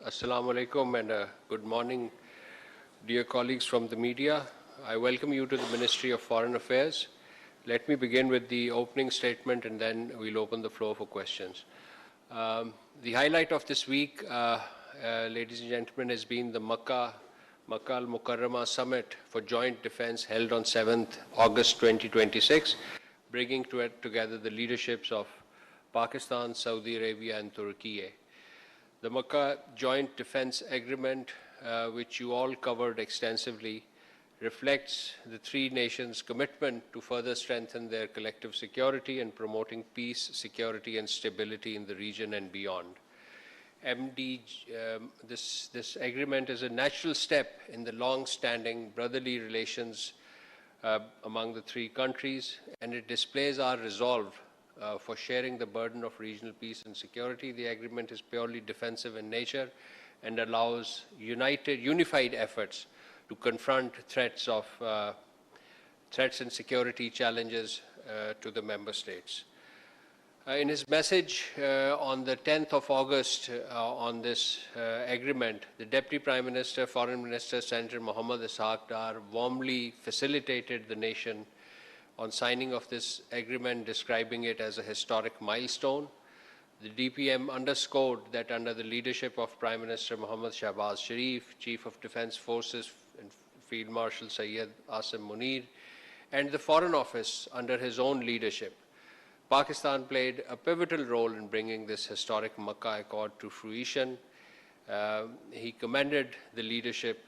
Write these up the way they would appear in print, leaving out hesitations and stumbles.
Assalamu alaikum and good morning, dear colleagues from the media. I welcome you to the Ministry of Foreign Affairs. Let me begin with the opening statement and then we'll open the floor for questions. The highlight of this week, ladies and gentlemen, has been the Makkah al-Mukarramah Summit for Joint Defense held on 7th August 2026, bringing together the leaderships of Pakistan, Saudi Arabia and Turkey. The Makkah Joint Defense Agreement, which you all covered extensively, reflects the three nations' commitment to further strengthen their collective security and promoting peace, security and stability in the region and beyond. This agreement is a natural step in the long-standing brotherly relations among the three countries, and it displays our resolve for sharing the burden of regional peace and security. The agreement is purely defensive in nature and allows unified efforts to confront threats and security challenges to the member states. In his message on the 10th of August on this agreement, the Deputy Prime Minister, Foreign Minister, Senator Mohammad Ishaq Dar warmly facilitated the nation on signing of this agreement, describing it as a historic milestone. The DPM underscored that under the leadership of Prime Minister Mohammad Shahbaz Sharif, Chief of Defence Forces and Field Marshal Syed Asim Munir, and the Foreign Office under his own leadership, Pakistan played a pivotal role in bringing this historic Makkah Accord to fruition. He commended their leadership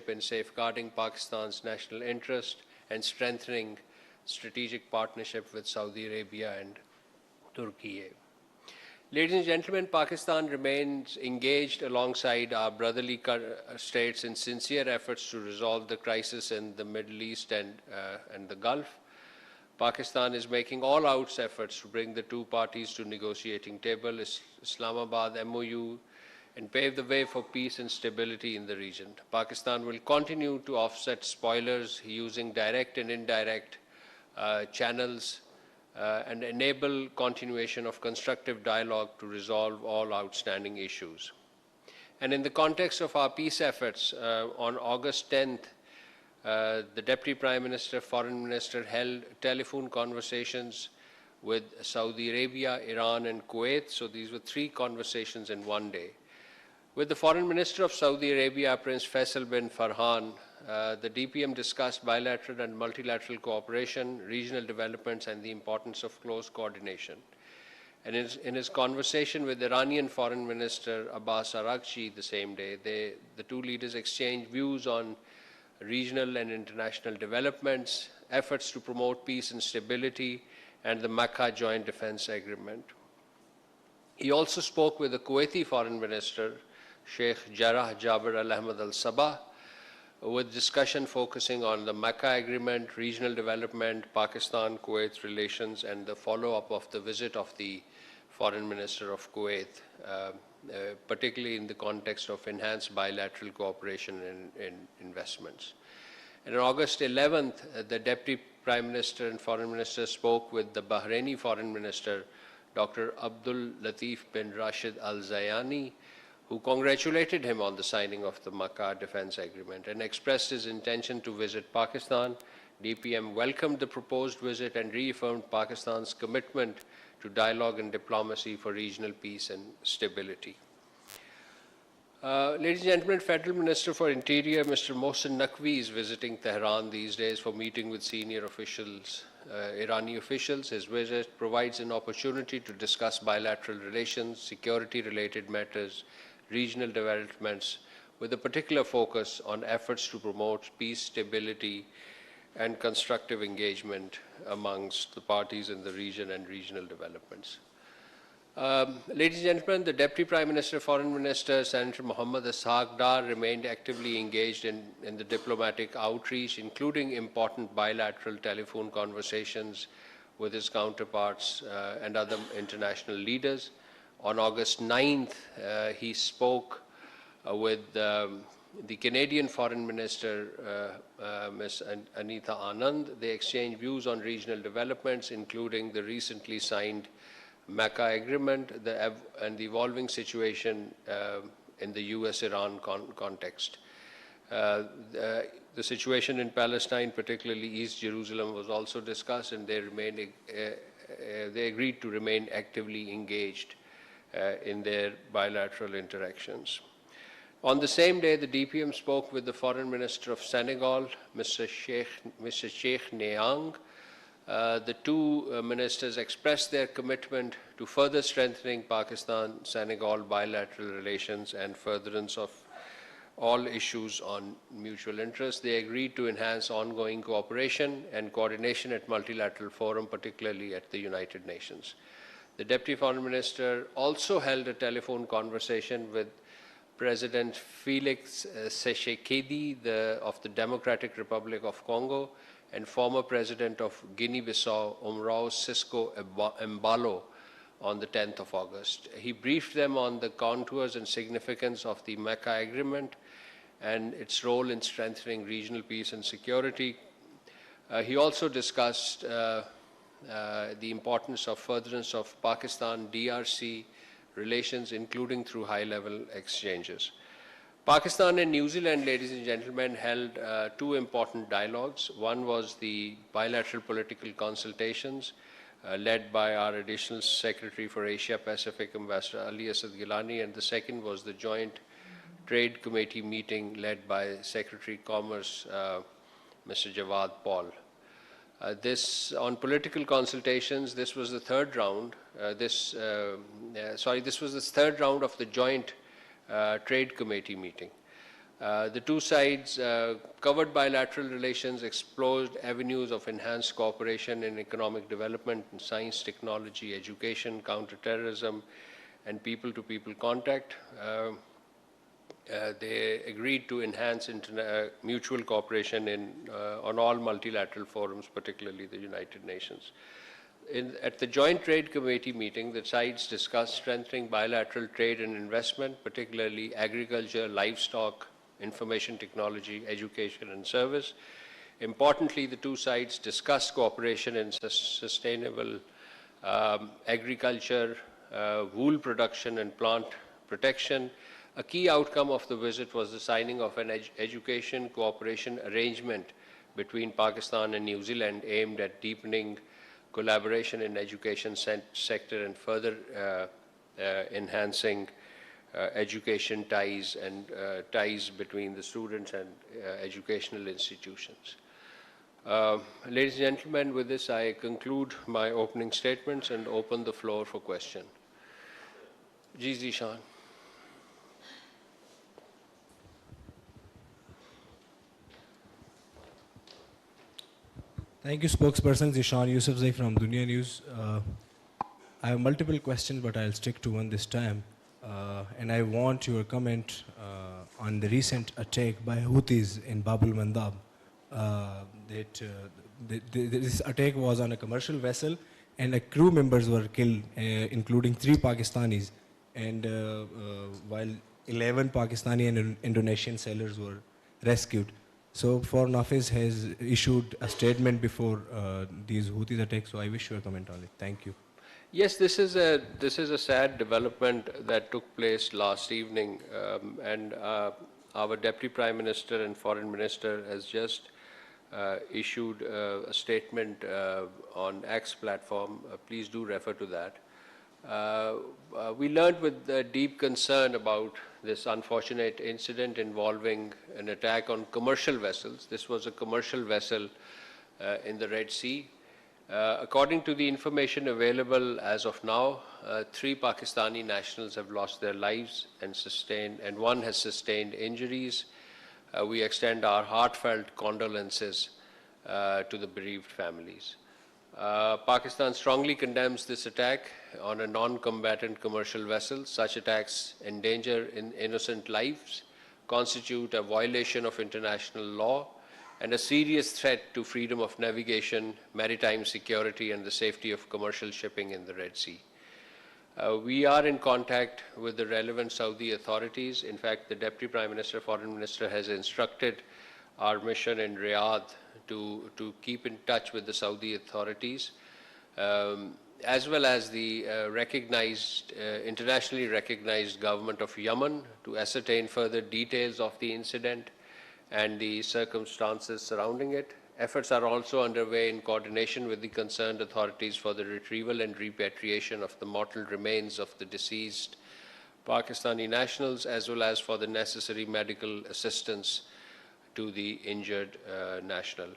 in safeguarding Pakistan's national interest and strengthening strategic partnership with Saudi Arabia and Turkey. Ladies and gentlemen, Pakistan remains engaged alongside our brotherly states in sincere efforts to resolve the crisis in the Middle East and the Gulf. Pakistan is making all-out efforts to bring the two parties to negotiating table, Islamabad MOU, and pave the way for peace and stability in the region. Pakistan will continue to offset spoilers using direct and indirect channels and enable continuation of constructive dialogue to resolve all outstanding issues. And in the context of our peace efforts, on August 10th, the Deputy Prime Minister, Foreign Minister held telephone conversations with Saudi Arabia, Iran and Kuwait. So these were three conversations in one day. With the Foreign Minister of Saudi Arabia, Prince Faisal bin Farhan, the DPM discussed bilateral and multilateral cooperation, regional developments and the importance of close coordination. And in his conversation with Iranian Foreign Minister Abbas Araghchi the same day, the two leaders exchanged views on regional and international developments, efforts to promote peace and stability, and the Makkah Joint Defense Agreement. He also spoke with the Kuwaiti Foreign Minister, Sheikh Jarrah Jaber Al Ahmad Al Sabah, with discussion focusing on the Makkah Agreement, regional development, Pakistan-Kuwait relations, and the follow-up of the visit of the Foreign Minister of Kuwait, particularly in the context of enhanced bilateral cooperation and investments. And on August 11th, the Deputy Prime Minister and Foreign Minister spoke with the Bahraini Foreign Minister, Dr. Abdul Latif bin Rashid Al Zayani, who congratulated him on the signing of the Makkah Defense Agreement and expressed his intention to visit Pakistan. DPM welcomed the proposed visit and reaffirmed Pakistan's commitment to dialogue and diplomacy for regional peace and stability. Ladies and gentlemen, Federal Minister for Interior, Mr. Mohsen Naqvi, is visiting Tehran these days for meeting with senior officials, Irani officials. His visit provides an opportunity to discuss bilateral relations, security-related matters, regional developments, with a particular focus on efforts to promote peace, stability, and constructive engagement amongst the parties in the region and regional developments. Ladies and gentlemen, the Deputy Prime Minister, Foreign Minister, Senator Mohammad Ishaq Dar remained actively engaged in the diplomatic outreach, including important bilateral telephone conversations with his counterparts and other international leaders. On August 9th, he spoke with the Canadian Foreign Minister, Ms. Anita Anand. They exchanged views on regional developments, including the recently signed Mecca Agreement, and the evolving situation in the US-Iran context. The situation in Palestine, particularly East Jerusalem, was also discussed, and they agreed to remain actively engaged in their bilateral interactions. On the same day, the DPM spoke with the Foreign Minister of Senegal, Mr. Cheikh Niang. The two ministers expressed their commitment to further strengthening Pakistan-Senegal bilateral relations and furtherance of all issues on mutual interest. They agreed to enhance ongoing cooperation and coordination at multilateral forum, particularly at the United Nations. The Deputy Foreign Minister also held a telephone conversation with President Felix Tshisekedi of the Democratic Republic of Congo and former President of Guinea-Bissau, Umaro Sissoco Embalo, on the 10th of August. He briefed them on the contours and significance of the Mecca Agreement and its role in strengthening regional peace and security. He also discussed the importance of furtherance of Pakistan-DRC relations, including through high-level exchanges. Pakistan and New Zealand, ladies and gentlemen, held two important dialogues. One was the bilateral political consultations led by our Additional Secretary for Asia Pacific, Ambassador Ali Asad Gilani, and the second was the Joint Trade Committee meeting led by Secretary Commerce, Mr. Jawad Paul. On political consultations, this was the third round. This was the third round of the Joint Trade Committee meeting. The two sides covered bilateral relations, explored avenues of enhanced cooperation in economic development, in science, technology, education, counterterrorism, and people-to-people contact. They agreed to enhance mutual cooperation on all multilateral forums, particularly the United Nations. At the Joint Trade Committee meeting, the sides discussed strengthening bilateral trade and investment, particularly agriculture, livestock, information technology, education, and service. Importantly, the two sides discussed cooperation in sustainable agriculture, wool production, and plant protection. A key outcome of the visit was the signing of an education cooperation arrangement between Pakistan and New Zealand aimed at deepening collaboration in education sector and further enhancing education ties and ties between the students and educational institutions. Ladies and gentlemen, with this I conclude my opening statements and open the floor for question. Ji Zishan. Thank you, Spokesperson Zishan Yousafzai from Dunia News. I have multiple questions, but I'll stick to one this time. And I want your comment on the recent attack by Houthis in Bab al-Mandab. This attack was on a commercial vessel, and crew members were killed, including 3 Pakistanis, and while 11 Pakistani and Indonesian sailors were rescued. So Foreign Office has issued a statement before these Houthis attacks, so I wish your comment on it. Thank you. Yes, this is a sad development that took place last evening, and our Deputy Prime Minister and Foreign Minister has just issued a statement on X platform. Please do refer to that. We learned with deep concern about this unfortunate incident involving an attack on commercial vessels. This was a commercial vessel in the Red Sea. According to the information available as of now, 3 Pakistani nationals have lost their lives and 1 has sustained injuries. We extend our heartfelt condolences to the bereaved families. Pakistan strongly condemns this attack on a non-combatant commercial vessel. Such attacks endanger innocent lives, constitute a violation of international law, and a serious threat to freedom of navigation, maritime security, and the safety of commercial shipping in the Red Sea. We are in contact with the relevant Saudi authorities. In fact, the Deputy Prime Minister, Foreign Minister has instructed our mission in Riyadh to keep in touch with the Saudi authorities. as well as the internationally recognized government of Yemen to ascertain further details of the incident and the circumstances surrounding it. Efforts are also underway in coordination with the concerned authorities for the retrieval and repatriation of the mortal remains of the deceased Pakistani nationals, as well as for the necessary medical assistance to the injured national.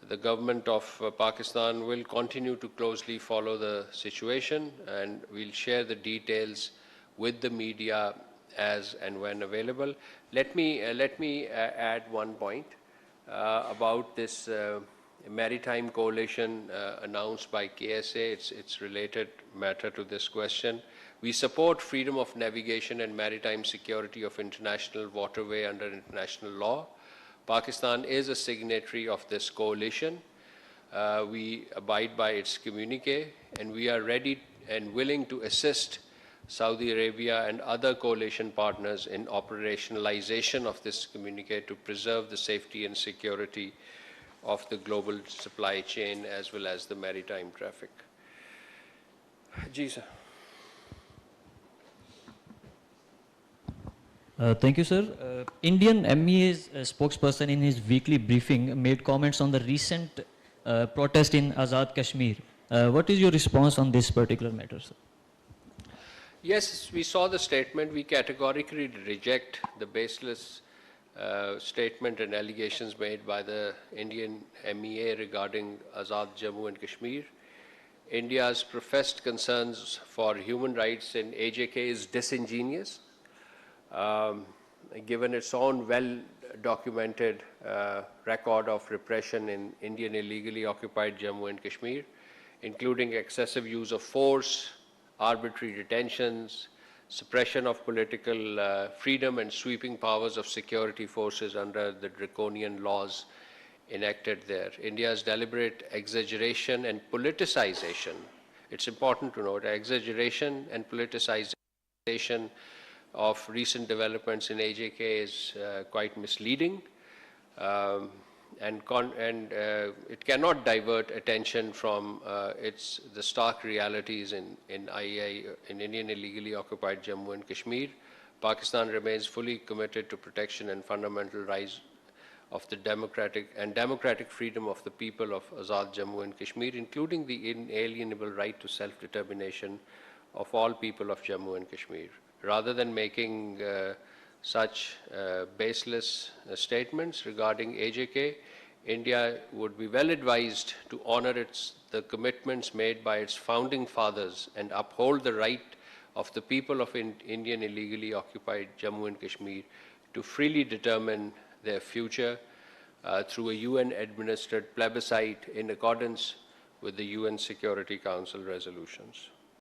The government of Pakistan will continue to closely follow the situation, and we'll share the details with the media as and when available. Let me add one point about this maritime coalition announced by KSA. It's related matter to this question. We support freedom of navigation and maritime security of international waterway under international law. Pakistan is a signatory of this coalition. We abide by its communique, and we are ready and willing to assist Saudi Arabia and other coalition partners in operationalization of this communique to preserve the safety and security of the global supply chain as well as the maritime traffic. Ji, sir. Thank you, sir. Indian MEA's spokesperson in his weekly briefing made comments on the recent protest in Azad Kashmir. What is your response on this particular matter, sir? Yes, we saw the statement. We categorically reject the baseless statement and allegations made by the Indian MEA regarding Azad Jammu and Kashmir. India's professed concerns for human rights in AJK is disingenuous. Given its own well-documented record of repression in Indian illegally occupied Jammu and Kashmir, including excessive use of force, arbitrary detentions, suppression of political freedom, and sweeping powers of security forces under the draconian laws enacted there. India's deliberate exaggeration and politicization, it's important to note, exaggeration and politicization of recent developments in AJK is quite misleading, and it cannot divert attention from the stark realities in Indian illegally occupied Jammu and Kashmir. Pakistan remains fully committed to protection and fundamental rights of the democratic freedom of the people of Azad Jammu and Kashmir, including the inalienable right to self-determination of all people of Jammu and Kashmir. Rather than making such baseless statements regarding AJK, India would be well advised to honor the commitments made by its founding fathers and uphold the right of the people of Indian illegally occupied Jammu and Kashmir to freely determine their future through a UN-administered plebiscite in accordance with the UN Security Council resolutions.